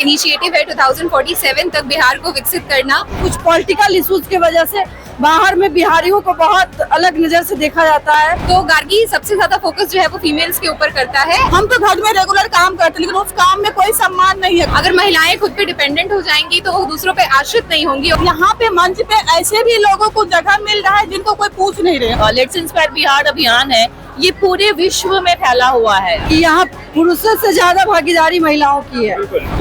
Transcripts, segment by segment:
Initiative है 2047 तक बिहार को विकसित करना। कुछ पॉलिटिकल इश्यूज की वजह से बाहर में बिहारियों को बहुत अलग नजर से देखा जाता है। तो गार्गी सबसे ज्यादा फोकस जो है वो फीमेल्स के ऊपर करता है। हम तो घर में रेगुलर काम करते हैं, लेकिन उस काम में कोई सम्मान नहीं है। अगर महिलाएं खुद पे डिपेंडेंट हो जाएंगी तो वो दूसरों पे आश्रित नहीं होंगी। यहाँ पे मंच पे ऐसे भी लोगों को जगह मिल रहा है जिनको कोई पूछ नहीं रहे। लेट्स इंस्पायर बिहार अभियान है, ये पूरे विश्व में फैला हुआ है कि यहाँ पुरुषों से ज्यादा भागीदारी महिलाओं की है।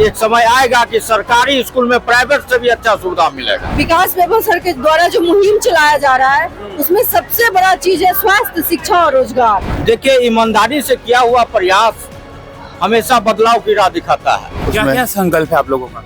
एक समय आएगा कि सरकारी स्कूल में प्राइवेट से भी अच्छा सुविधा मिलेगा। विकास वैभव सर के द्वारा जो मुहिम चलाया जा रहा है उसमें सबसे बड़ा चीज है स्वास्थ्य, शिक्षा और रोजगार। देखिए, ईमानदारी से किया हुआ प्रयास हमेशा बदलाव की राह दिखाता है। क्या क्या संकल्प है आप लोगों का?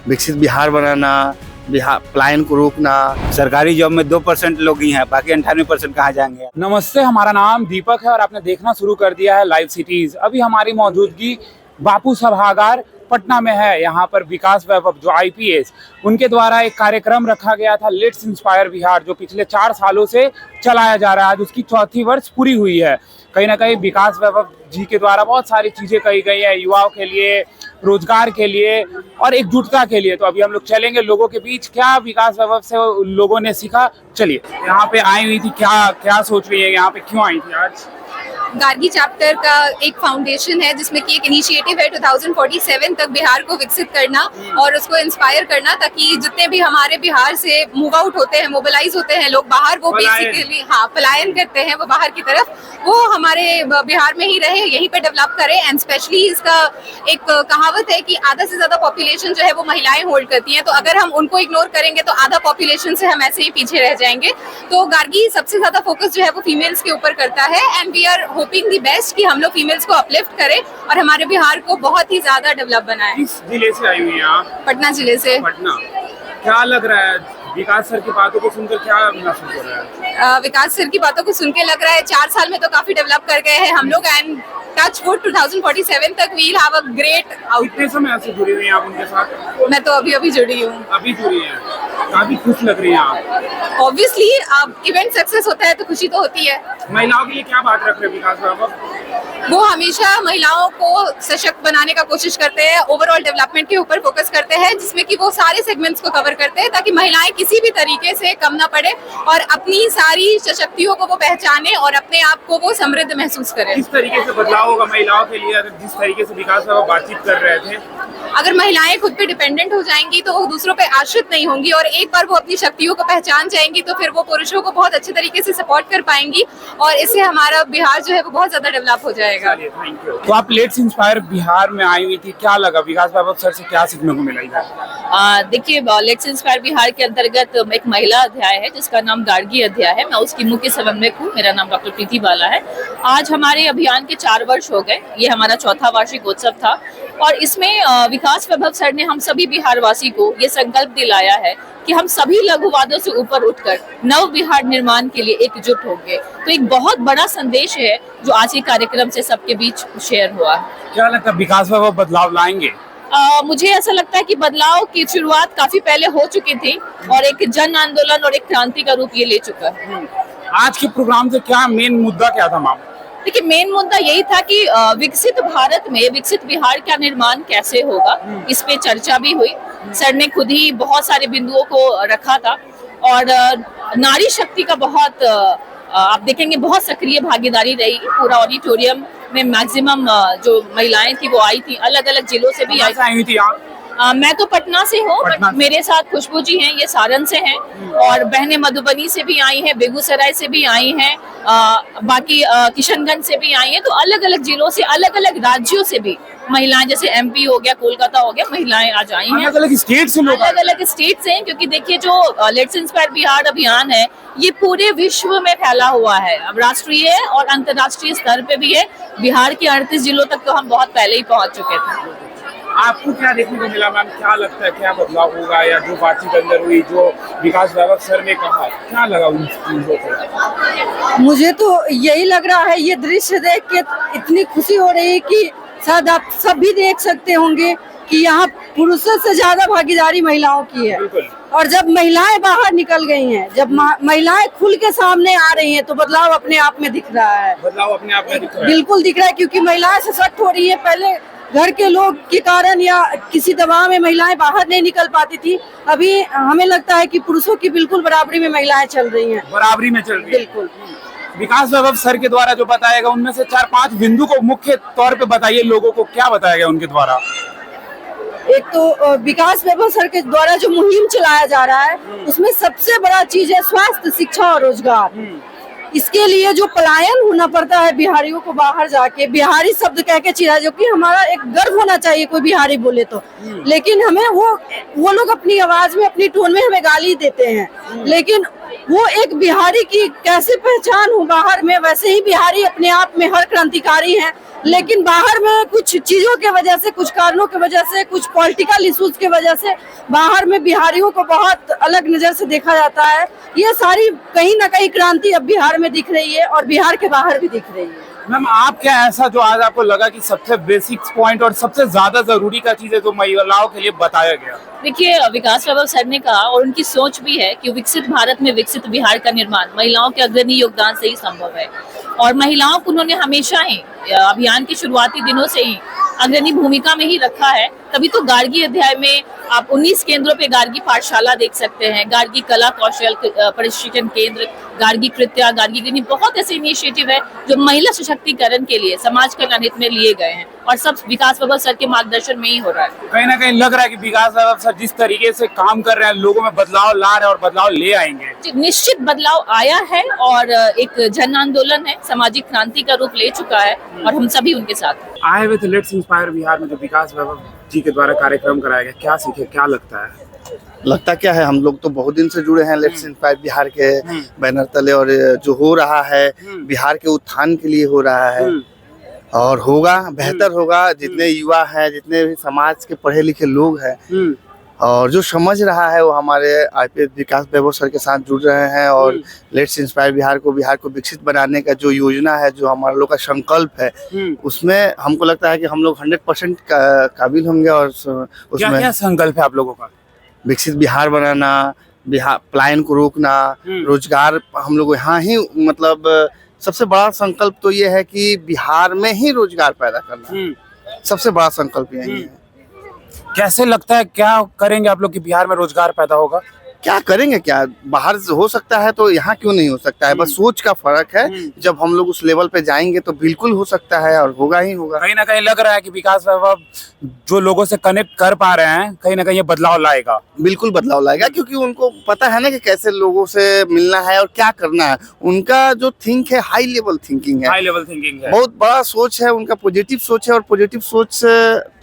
विकसित बिहार बनाना, बिहार पलायन को रोकना। सरकारी जॉब में 2% लोग ही हैं, बाकी 98% कहाँ जाएंगे। नमस्ते, हमारा नाम दीपक है और आपने देखना शुरू कर दिया है लाइव सिटीज। अभी हमारी मौजूदगी बापू सभागार पटना में है। यहाँ पर विकास वैभव जो IPS, उनके द्वारा एक कार्यक्रम रखा गया था लेट्स इंस्पायर बिहार, जो पिछले 4 सालों से चलाया जा रहा है। आज उसकी 4थी वर्ष पूरी हुई है। कहीं ना कहीं विकास वैभव जी के द्वारा बहुत सारी चीजें कही गई है युवाओं के लिए, रोजगार के लिए और एकजुटता के लिए। तो अभी हम लोग चलेंगे लोगों के बीच, क्या विकास वैभव से लोगों ने सीखा। चलिए, यहाँ पे आई हुई थी, क्या सोच रही है, यहाँ पे क्यों आई थी आज? गार्गी चैप्टर का एक फाउंडेशन है जिसमें कि एक इनिशिएटिव है 2047 तक बिहार को विकसित करना और उसको इंस्पायर करना, ताकि जितने भी हमारे बिहार से मूव आउट होते हैं, मोबिलाइज होते हैं लोग बाहर, वो बेसिकली पलायन करते हैं वो बाहर की तरफ, वो हमारे बिहार में ही रहे, यहीं पे डेवलप करें। एंड स्पेशली इसका एक कहावत है कि आधा से ज्यादा पॉपुलेशन जो है वो महिलाएं होल्ड करती हैं, तो अगर हम उनको इग्नोर करेंगे तो आधा पॉपुलेशन से हम ऐसे ही पीछे रह जाएंगे। तो गार्गी सबसे ज्यादा फोकस जो है वो फीमेल्स के ऊपर करता है and we are hoping the best कि हम लोग फीमेल्स को अपलिफ्ट करें और हमारे बिहार को बहुत ही ज्यादा डेवलप बनाएं। किस जिले से आई हुई हैं आप? पटना जिले से। पटना। क्या लग रहा है विकास सर की बातों को सुनकर, क्या महसूस हो रहा है? विकास सर की बातों को सुन के लग रहा है 4 साल में तो काफी डेवलप कर गए हैं हम लोग एंड टच वुड 2047 तक we'll have a great out. कितने समय से जुड़ी हुई हैं आप उनके साथ? मैं तो अभी जुड़ी हूँ। अभी जुड़ी हैं, काफी खुश लग रही हैं आप। ऑब्वियसली अब इवेंट सक्सेस होता है तो खुशी तो होती है। महिलाओं के लिए क्या बात रख रहे हैं विकास वैभव? वो हमेशा महिलाओं को सशक्त बनाने का कोशिश करते हैं, ओवरऑल डेवलपमेंट के ऊपर फोकस करते हैं, जिसमें कि वो सारे सेगमेंट्स को कवर करते हैं ताकि महिलाएं किसी भी तरीके से कम ना पड़े और अपनी सारी सशक्तियों को वो पहचाने और अपने आप को वो समृद्ध महसूस करें। किस तरीके से बदलाव होगा महिलाओं के लिए, अगर जिस तरीके से विकास वैभव बातचीत कर रहे थे? अगर महिलाएं खुद पे डिपेंडेंट हो जाएंगी तो वो दूसरों पे आश्रित नहीं होंगी और एक बार वो अपनी शक्तियों को पहचान जाएंगी तो फिर वो पुरुषों को बहुत अच्छे तरीके से सपोर्ट कर पाएंगी और इससे हमारा बिहार जो है वो बहुत ज्यादा डेवलप हो जाएगा। तो आप लेट्स इंस्पायर बिहार में आई हुई थी, क्या लगा विकास वैभव सर से क्या सीखने को मिला इधर? देखिए, लेट्स इंस्पायर बिहार के अंतर्गत एक महिला अध्याय है जिसका नाम गार्गी अध्याय है। मैं उसकी मुख्य समन्वयक हूँ। मेरा नाम डॉक्टर प्रीति बाला है। आज हमारे अभियान के 4 वर्ष हो गए। ये हमारा 4था वार्षिक उत्सव था और इसमें विकास वैभव सर ने हम सभी बिहारवासी को ये संकल्प दिलाया है कि हम सभी लघुवादों से ऊपर उठकर नव बिहार निर्माण के लिए एकजुट होंगे। तो एक बहुत बड़ा संदेश है जो आज के कार्यक्रम से सबके बीच शेयर हुआ। क्या लगता है विकास वैभव बदलाव लाएंगे? मुझे ऐसा लगता है कि बदलाव की शुरुआत काफी पहले हो चुकी थी और एक जन आंदोलन और एक क्रांति का रूप ये ले चुका है। आज के प्रोग्राम से क्या मेन मुद्दा क्या था मैम? देखिए, मेन मुद्दा यही था कि विकसित भारत में विकसित बिहार का निर्माण कैसे होगा, इस पे चर्चा भी हुई। सर ने खुद ही बहुत सारे बिंदुओं को रखा था और नारी शक्ति का बहुत आप देखेंगे बहुत सक्रिय भागीदारी रही। पूरा ऑडिटोरियम में मैक्सिमम जो महिलाएं थी वो आई थी, अलग अलग जिलों से भी आई थी। मैं तो पटना से हूँ, बट मेरे साथ खुशबू जी हैं, ये सारण से हैं और बहनें मधुबनी से भी आई हैं, बेगूसराय से भी आई हैं, बाकी किशनगंज से भी आई हैं। तो अलग अलग जिलों से, अलग अलग राज्यों से भी महिलाएं, जैसे MP हो गया, कोलकाता हो गया, महिलाएं आज आई हैं। अलग अलग स्टेट से लोग, अलग अलग स्टेट से हैं, क्योंकि देखिए जो लेट्स इंस्पायर बिहार अभियान है ये पूरे विश्व में फैला हुआ है। अब राष्ट्रीय और अंतर्राष्ट्रीय स्तर पे भी है। बिहार के 38 जिलों तक तो हम बहुत पहले ही पहुंच चुके थे। आपको क्या देखने को मिला मैम? क्या लगता है क्या बदलाव होगा, या जो बातचीत अंदर हुई, जो विकास वैभव सर ने कहा, क्या लगा उन चीजों को? मुझे तो यही लग रहा है, ये दृश्य देख के इतनी खुशी हो रही है कि शायद आप सब भी देख सकते होंगे कि यहाँ पुरुषों से ज्यादा भागीदारी महिलाओं की है। और जब महिलाएं बाहर निकल गई हैं, जब महिलाएं खुल के सामने आ रही हैं, तो बदलाव अपने आप में दिख रहा है। बदलाव अपने आप में दिख रहा है, बिल्कुल दिख रहा है, क्योंकि महिलाएं सशक्त हो रही है। पहले घर के लोग के कारण या किसी दबाव में महिलाएं बाहर नहीं निकल पाती थी। अभी हमें लगता है कि पुरुषों की बिल्कुल बराबरी में महिलाएं चल रही हैं। बराबरी में चल रही है। बिल्कुल। विकास वैभव सर के द्वारा जो बताया गया उनमें से 4-5 बिंदु को मुख्य तौर पे बताइए, लोगों को क्या बताया गया उनके द्वारा। एक तो विकास वैभव सर के द्वारा जो मुहिम चलाया जा रहा है उसमें सबसे बड़ा चीज है स्वास्थ्य, शिक्षा और रोजगार। इसके लिए जो पलायन होना पड़ता है बिहारियों को बाहर जाके, बिहारी शब्द कह के चिढ़ा, जो कि हमारा एक गर्व होना चाहिए कोई बिहारी बोले तो, लेकिन हमें वो लोग अपनी आवाज में, अपनी टोन में हमें गाली देते हैं। लेकिन वो एक बिहारी की कैसे पहचान हो बाहर में, वैसे ही बिहारी अपने आप में हर क्रांतिकारी हैं, लेकिन बाहर में कुछ चीजों के वजह से, कुछ कारणों की वजह से, कुछ पॉलिटिकल इश्यूज की वजह से बाहर में बिहारियों को बहुत अलग नजर से देखा जाता है। ये सारी कहीं ना कहीं क्रांति अब बिहार में दिख रही है और बिहार के बाहर भी दिख रही है। मैम, आप क्या ऐसा जो आज आपको लगा कि सबसे बेसिक पॉइंट और सबसे ज्यादा जरूरी का चीज है जो महिलाओं के लिए बताया गया? देखिए, विकास वैभव सर ने कहा और उनकी सोच भी है कि विकसित भारत में विकसित बिहार का निर्माण महिलाओं के अग्रणी योगदान से ही संभव है। और महिलाओं को उन्होंने हमेशा ही अभियान के शुरुआती दिनों से ही अग्रणी भूमिका में ही रखा है। तभी तो गार्गी अध्याय में आप 19 केंद्रों पे गार्गी पाठशाला देख सकते हैं, गार्गी कला कौशल प्रशिक्षण केंद्र, गार्गी कृत्या, गार्गी गृहिणी, बहुत ऐसे इनिशिएटिव है जो महिला सशक्तिकरण के लिए समाज कल्याण हित में लिए गए हैं और सब विकास वैभव सर के मार्गदर्शन में ही हो रहा है। कहीं ना कहीं लग रहा है कि विकास वैभव सर जिस तरीके से काम कर रहे हैं, लोगों में बदलाव ला रहे हैं और बदलाव ले आएंगे। निश्चित बदलाव आया है और एक जन आंदोलन है, सामाजिक क्रांति का रूप ले चुका है और हम सभी उनके साथ हैं। आए हुए थे लेट्स इंस्पायर बिहार में जो विकास वैभव जी के द्वारा कार्यक्रम कराया गया, क्या सीखे, क्या लगता है? लगता क्या है, हम लोग तो बहुत दिन से जुड़े हैं लेट्स इंस्पायर बिहार के बैनर तले, और जो हो रहा है बिहार के उत्थान के लिए हो रहा है और होगा, बेहतर होगा। जितने युवा हैं, जितने भी समाज के पढ़े लिखे लोग हैं और जो समझ रहा है, वो हमारे आईपीएस विकास वैभव सर के साथ जुड़ रहे हैं। और लेट्स इंस्पायर बिहार को विकसित बनाने का जो योजना है, जो हमारा लोग का संकल्प है, उसमें हमको लगता है कि हम लोग 100% काबिल होंगे। और उसमें क्या संकल्प है आप लोगों का? विकसित बिहार बनाना, बिहार पलायन को रोकना, रोजगार हम लोग यहाँ ही, मतलब सबसे बड़ा संकल्प तो ये है कि बिहार में ही रोजगार पैदा करना, सबसे बड़ा संकल्प यही है। कैसे लगता है, क्या करेंगे आप लोग कि बिहार में रोजगार पैदा होगा? क्या करेंगे, क्या बाहर से हो सकता है तो यहाँ क्यों नहीं हो सकता है? बस सोच का फर्क है। जब हम लोग उस लेवल पे जाएंगे तो बिल्कुल हो सकता है और होगा ही होगा। कहीं ना कहीं लग रहा है कि विकास वैभव जो लोगों से कनेक्ट कर पा रहे हैं, कहीं ना कहीं ये बदलाव लाएगा। बिल्कुल बदलाव लाएगा, क्योंकि उनको पता है ना कि कैसे लोगों से मिलना है और क्या करना है। उनका जो थिंक है, हाई लेवल थिंकिंग है, हाई लेवल थिंकिंग है, बहुत बड़ा सोच है उनका, पॉजिटिव सोच है। और पॉजिटिव सोच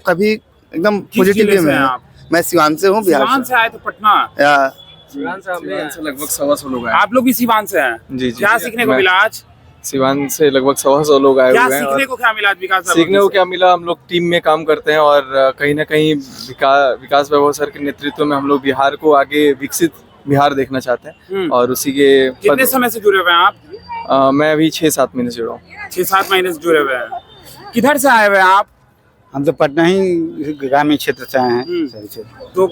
कभी एकदम पॉजिटिव वे में है। मैं सिवान से हूँ, बिहार सिवान से आए थे पटना। सिवान से लगभग 125 लोग आए। आप लोग भी सिवान से हैं? जी। क्या सीखने को मिला आज? सिवान से लगभग 125 लोग आए हुए हैं। सीखने को क्या मिला आज विकास वैभव? सीखने को क्या मिला, हम लोग टीम में काम करते हैं और कहीं ना कहीं विकास वैभव सर के नेतृत्व में हम लोग बिहार को आगे विकसित बिहार देखना चाहते हैं। और उसी के कितने समय से जुड़े हुए हैं आप? मैं अभी 6-7 महीने से जुड़ा हूँ। 6-7 महीने से जुड़े हुए हैं। किधर से आए हुए हैं आप? हम तो पटना ही ग्रामीण क्षेत्र से आए हैं। तो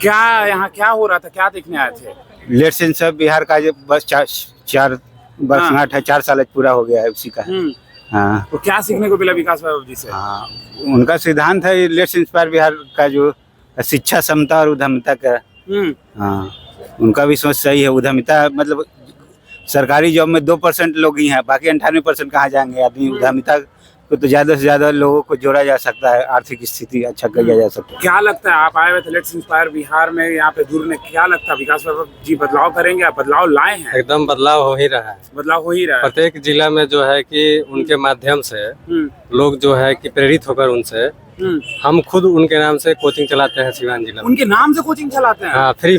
क्या यहाँ क्या हो रहा था, क्या देखने आए थे? लेट्स इंस्पायर बिहार का जो बस 4 वर्षगांठ है, 4 साल पूरा हो गया है उसी का। हाँ। तो क्या सीखने को मिला विकास वैभव जी से? हाँ, उनका सिद्धांत है लेट्स इंस्पायर बिहार का, जो शिक्षा, समता और उद्यमिता का। हाँ, उनका भी सोच सही है। उद्यमिता मतलब सरकारी जॉब में 2% लोग ही हैं, बाकी 98% कहाँ जाएंगे आदमी। उद्यमिता को तो ज्यादा से ज्यादा लोगों को जोड़ा जा सकता है, आर्थिक स्थिति अच्छा किया जा सकता है। क्या लगता है, आप आए हुए थे लेट्स इंस्पायर बिहार में, यहाँ पे जुड़ने, क्या लगता है विकास वैभव जी बदलाव करेंगे? आप बदलाव लाए हैं? एकदम बदलाव हो ही रहा है। बदलाव हो ही रहा है। प्रत्येक जिला में जो है कि उनके माध्यम से लोग जो है कि प्रेरित होकर उनसे, हम खुद उनके नाम से कोचिंग चलाते हैं सिवान जिला में। उनके नाम से कोचिंग चलाते हैं? हाँ, फ्री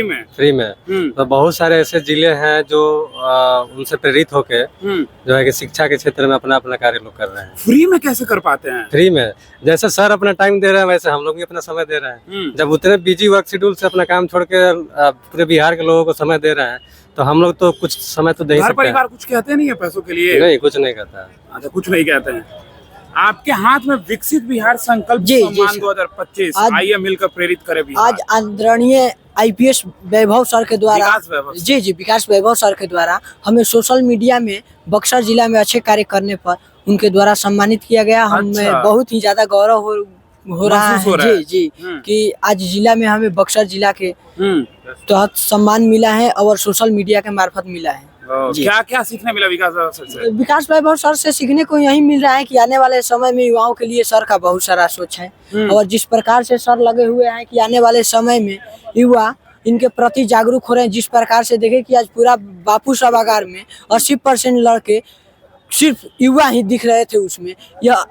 में। तो बहुत सारे ऐसे जिले हैं जो उनसे प्रेरित होके जो है कि शिक्षा के क्षेत्र में अपना अपना कार्य लोग कर रहे हैं। फ्री में कैसे कर पाते हैं? फ्री में, जैसे सर अपना टाइम दे रहे हैं वैसे हम लोग भी अपना समय दे रहे हैं। जब उतने बिजी वर्क शेड्यूल से अपना काम छोड़ के पूरे बिहार के लोगों को समय दे रहे हैं, तो हम लोग तो कुछ समय तो दे ही सकते हैं। परिवार कुछ कहते नहीं है पैसों के लिए? नहीं, कुछ नहीं कहता है। अच्छा, कुछ नहीं कहते हैं। आपके हाथ में विकसित बिहार संकल्प जी, सम्मान जी, 2025 आज- आइए मिलकर प्रेरित करें बिहार। आज आदरणीय आईपीएस वैभव सर के द्वारा विकास वैभव सर। जी विकास वैभव सर के द्वारा हमें सोशल मीडिया में बक्सर जिला में अच्छे कार्य करने पर उनके द्वारा सम्मानित किया गया। हमें अच्छा। बहुत ही ज्यादा गौरव हो रहा महसूस हो है रहा है। जी कि आज जिला में हमें बक्सर जिला के तहत सम्मान मिला है और सोशल मीडिया के मार्फत मिला है। जी। क्या क्या सीखने मिला विकास वैभव सर से? विकास वैभव सर से सीखने को यही मिल रहा है कि आने वाले समय में युवाओं के लिए सर का बहुत सारा सोच है और जिस प्रकार से सर लगे हुए हैं कि आने वाले समय में युवा इनके प्रति जागरूक हो रहे हैं। जिस प्रकार से देखे कि आज पूरा बापू सभागार में 80% लड़के सिर्फ युवा ही दिख रहे थे, उसमें यह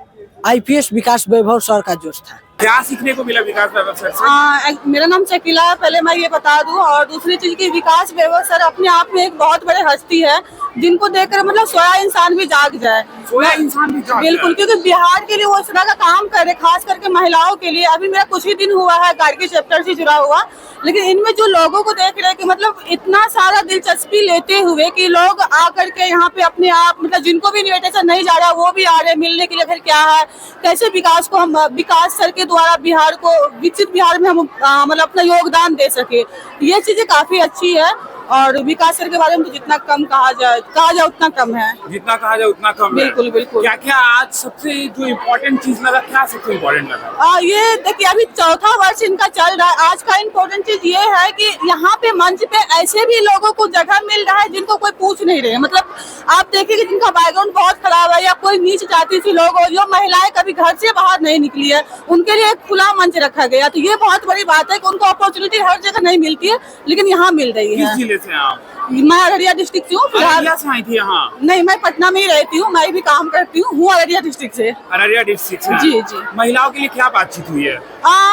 आईपीएस विकास वैभव सर का जोश था। क्या सीखने को मिला विकास वैभव सर से? मेरा नाम शकीला है, पहले मैं ये बता दूं। और दूसरी चीज की विकास वैभव सर अपने आप में एक बहुत बड़े हस्ती है जिनको देखकर मतलब सोया इंसान भी जाग जाए। सोया इंसान भी जाग बिल्कुल, जाए। क्योंकि बिहार के लिए वो इस तरह का काम कर रहे, खास करके महिलाओं के लिए। अभी मेरा कुछ ही दिन हुआ है गार्गी चैप्टर से जुड़ा हुआ, लेकिन इनमें जो लोगों को देख रहे हैं कि मतलब इतना सारा दिलचस्पी लेते हुए कि लोग आकर के यहाँ पे अपने आप मतलब जिनको भी इन्विटेशन नहीं जा रहा वो भी आ रहे हैं मिलने के लिए। फिर क्या है, कैसे विकास को हम विकास सर के द्वारा बिहार को विकसित बिहार में हम मतलब अपना योगदान दे सके, ये चीजें काफी अच्छी है। और विकास सर के बारे में तो जितना कम कहा जाए उतना कम है। जितना कहा जाए उतना कम है। बिल्कुल बिल्कुल। क्या क्या आज सबसे जो इम्पोर्टेंट चीज लगा, क्या सबसे इम्पोर्टेंट लगा? ये देखिए अभी चौथा वर्ष इनका चल रहा है। आज का इम्पोर्टेंट चीज ये है कि यहाँ पे मंच पे ऐसे भी लोगों को जगह मिल रहा है जिनको कोई पूछ नहीं रहे। मतलब आप देखिए कि जिनका बैकग्राउंड बहुत खराब है या कोई नीच जाति से लोग हो, जो महिलाएं कभी घर से बाहर नहीं निकली है, उनके लिए एक खुला मंच रखा गया। तो ये बहुत बड़ी बात है कि उनको अपॉर्चुनिटी हर जगह नहीं मिलती है, लेकिन यहाँ मिल रही है। किस जिले से आप? मैं अररिया डिस्ट्रिक्ट से हूँ फिलहाल। अररिया से आई थी यहाँ? नहीं, मैं पटना में ही रहती हूँ, मैं भी काम करती हूँ अररिया डिस्ट्रिक्ट से। अररिया डिस्ट्रिक्ट से? जी जी। महिलाओं के लिए क्या बातचीत हुई है?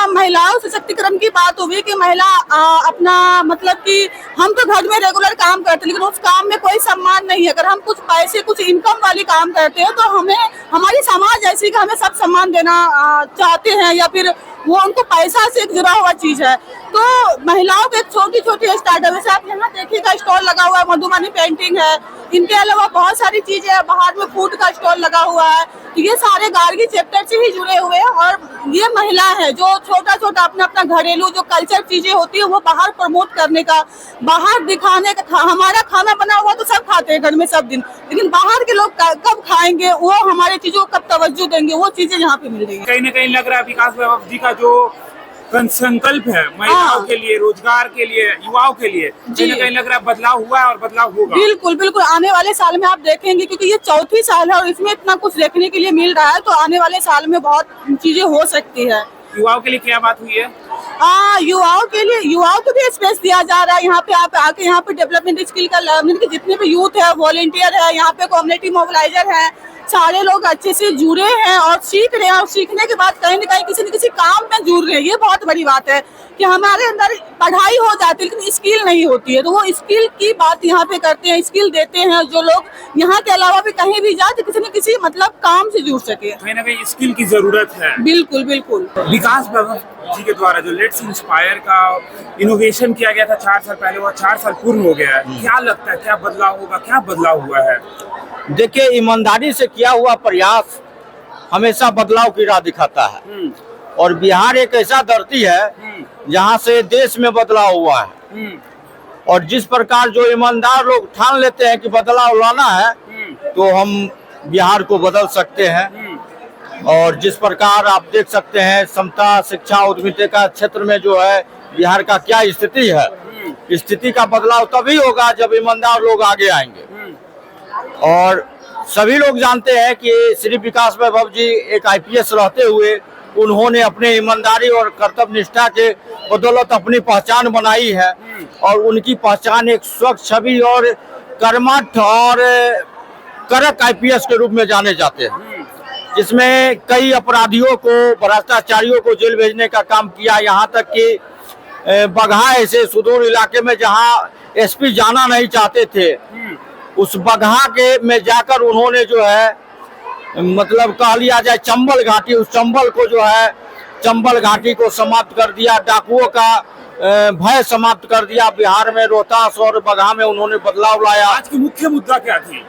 महिलाओं सशक्तिकरण की बात हुई कि महिला अपना मतलब कि हम तो घर में रेगुलर काम करते हैं, लेकिन उस काम में कोई सम्मान नहीं है। अगर हम कुछ पैसे कुछ इनकम वाली काम करते हैं तो हमें हमारी समाज ऐसी कि हमें सब सम्मान देना चाहते हैं या फिर वो उनको पैसा से जुड़ा हुआ चीज है। तो महिलाओं के छोटी छोटी स्टार्टअप, जैसे आप यहाँ देखिएगा स्टॉल लगा हुआ है, मधुबनी पेंटिंग है, इनके अलावा बहुत सारी चीजें हैं। बाहर में फूड का स्टॉल लगा हुआ है। तो ये सारे गार्गी चैप्टर से ही जुड़े हुए हैं और ये महिला है जो छोटा छोटा अपना अपना घरेलू जो कल्चर चीजें होती है वो बाहर प्रमोट करने का, बाहर दिखाने का। हमारा खाना बना हुआ तो सब खाते हैं घर में सब दिन, लेकिन बाहर के लोग कब खाएंगे, वो हमारे चीजों को कब तवज्जो देंगे, वो चीजें यहाँ पे मिल रही है। कहीं न कहीं लग रहा है विकास वैभव जी का जो संकल्प है महिलाओं के लिए, रोजगार के लिए, युवाओं के लिए, कहीं न कहीं लग रहा है बदलाव हुआ है और बदलाव होगा। बिल्कुल बिल्कुल, आने वाले साल में आप देखेंगे क्योंकि ये चौथी साल है और इसमें इतना कुछ देखने के लिए मिल रहा है, तो आने वाले साल में बहुत चीजें हो सकती है। युवाओं के लिए क्या बात हुई है? युवाओं के लिए युवाओं को भी स्पेस दिया जा रहा है। यहाँ पे आप आके यहाँ पे डेवलपमेंट स्किल का लर्निंग के जितने भी यूथ है, वॉलंटियर है, यहाँ पे कम्युनिटी मोबिलाइजर है, सारे लोग अच्छे से जुड़े हैं और सीख रहे हैं। और सीखने के बाद कहीं न कहीं किसी न किसी काम में जुड़ रहे हैं। ये बहुत बड़ी बात है कि हमारे अंदर पढ़ाई हो जाती है लेकिन स्किल नहीं होती है, तो वो स्किल की बात यहाँ पे करते हैं, स्किल देते हैं जो लोग यहाँ के अलावा भी कहीं भी जाए तो किसी न किसी मतलब काम से जुड़ सके। कहीं न कहीं स्किल की जरूरत है। बिल्कुल बिल्कुल। विकास वैभव जी के द्वारा जो लेट्स इंस्पायर का इनोवेशन किया गया था 4 साल पहले, वो 4 साल पूर्ण हो गया है। क्या लगता है क्या बदलाव होगा, क्या बदलाव हुआ है? देखिए, ईमानदारी से किया हुआ प्रयास हमेशा बदलाव की राह दिखाता है और बिहार एक ऐसा धरती है जहां से देश में बदलाव हुआ है। और जिस प्रकार जो ईमानदार लोग ठान लेते हैं कि बदलाव लाना है तो हम बिहार को बदल सकते हैं। और जिस प्रकार आप देख सकते हैं समता, शिक्षा, उद्यमिता का क्षेत्र में जो है बिहार का क्या स्थिति है, स्थिति का बदलाव तभी होगा जब ईमानदार लोग आगे आएंगे। और सभी लोग जानते हैं कि श्री विकास वैभव जी एक आईपीएस रहते हुए उन्होंने अपने ईमानदारी और कर्तव्य निष्ठा के बदौलत अपनी पहचान बनाई है और उनकी पहचान एक स्वच्छ छवि और कर्मठ और कड़क आईपीएस के रूप में जाने जाते हैं, जिसमें कई अपराधियों को, भ्रष्टाचारियों को जेल भेजने का काम किया। यहाँ तक कि बगहा ऐसे सुदूर इलाके में जहाँ एसपी जाना नहीं चाहते थे, उस बगहा के में जाकर उन्होंने जो है मतलब कह लिया जाए चंबल घाटी, उस चंबल को जो है चंबल घाटी को समाप्त कर दिया, डाकुओं का भय समाप्त कर दिया। बिहार में रोहतास और बगहा में उन्होंने बदलाव लाया। आज की मुख्य मुद्दा क्या थी?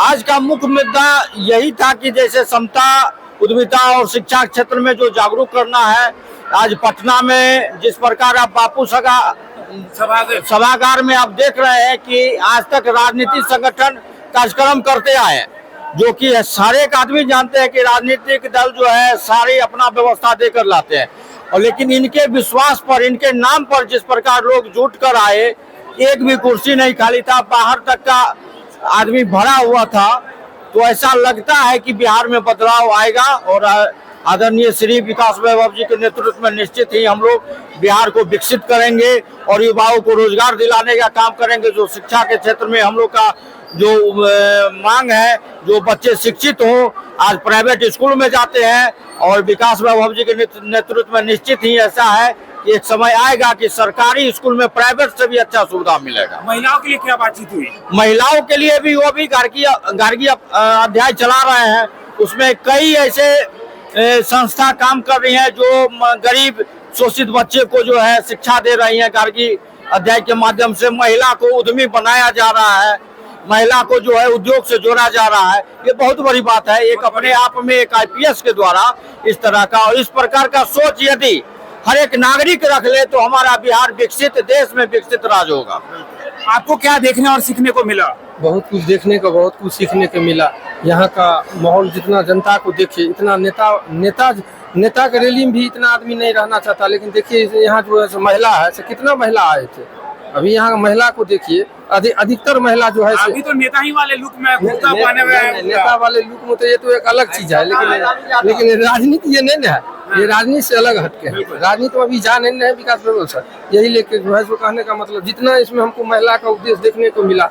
आज का मुख्य मुद्दा यही था कि जैसे समता, उद्यमिता और शिक्षा क्षेत्र में जो जागरूक करना है। आज पटना में जिस प्रकार आप बापू सभागार में आप देख रहे हैं कि आज तक राजनीतिक संगठन कार्यक्रम करते आए, जो कि सारे एक आदमी जानते हैं कि राजनीतिक दल जो है सारी अपना व्यवस्था देकर लाते हैं, और लेकिन इनके विश्वास पर, इनके नाम पर जिस प्रकार लोग जुट कर आए, एक भी कुर्सी नहीं खाली था, बाहर तक का आदमी भरा हुआ था। तो ऐसा लगता है कि बिहार में बदलाव आएगा और आदरणीय श्री विकास वैभव जी के नेतृत्व में निश्चित ही हम लोग बिहार को विकसित करेंगे और युवाओं को रोजगार दिलाने का काम करेंगे। जो शिक्षा के क्षेत्र में हम लोग का जो मांग है, जो बच्चे शिक्षित हो, आज प्राइवेट स्कूल में जाते हैं, और विकास वैभव जी के नेतृत्व में निश्चित ही ऐसा है कि एक समय आएगा कि सरकारी स्कूल में प्राइवेट से भी अच्छा सुविधा मिलेगा। महिलाओं के लिए क्या बातचीत हुई? महिलाओं के लिए भी वो भी गार्गी अध्याय चला रहे हैं। उसमें कई ऐसे संस्था काम कर रही हैं जो गरीब शोषित बच्चे को जो है शिक्षा दे रही हैं। गार्गी अध्याय के माध्यम से महिला को उद्यमी बनाया जा रहा है, महिला को जो है उद्योग से जोड़ा जा रहा है। ये बहुत बड़ी बात है। एक अपने आप में एक IPS के द्वारा इस तरह का और इस प्रकार का सोच यदि हर एक नागरिक रख ले तो हमारा बिहार विकसित देश में विकसित राज्य होगा। आपको क्या देखने और सीखने को मिला? बहुत कुछ देखने को, बहुत कुछ सीखने को मिला। यहाँ का माहौल जितना जनता को देखिए, इतना नेता के रैली में भी इतना आदमी नहीं रहना चाहता, लेकिन देखिए यहाँ जो है महिला है, कितना महिला आए थे। अभी यहाँ का महिला को देखिए, अधिकतर महिला जो है अभी तो नेता ही वाले लुक में कुर्ता पहने हुए हैं। नेता वाले लुक में तो ये तो एक अलग चीज है, लेकिन राजनीति ये नहीं है, ये राजनीति से अलग हटके है। राजनीति में अभी जा नहीं है विकास वैभव सर, यही लेके जो है सो कहने का मतलब जितना इसमें हमको महिला का उद्देश्य देखने को मिला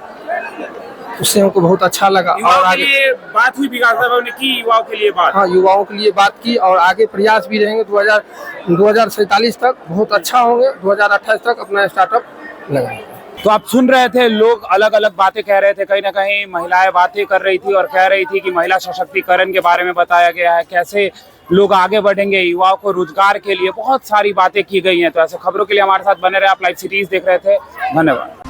उससे हमको बहुत अच्छा लगा। और आगे बात हुई, विकास वैभव ने की युवाओं के लिए बात। हाँ, युवाओं के लिए बात की और आगे प्रयास भी रहेंगे। 2047 तक बहुत अच्छा होंगे, 2028 तक अपना स्टार्टअप लगाएंगे। तो आप सुन रहे थे, लोग अलग अलग बातें कह रहे थे। कहीं ना कहीं महिलाएं बातें कर रही थी और कह रही थी कि महिला सशक्तिकरण के बारे में बताया गया है, कैसे लोग आगे बढ़ेंगे, युवाओं को रोजगार के लिए बहुत सारी बातें की गई हैं। तो ऐसे खबरों के लिए हमारे साथ बने रहे। आप लाइव सिटीज देख रहे थे। धन्यवाद।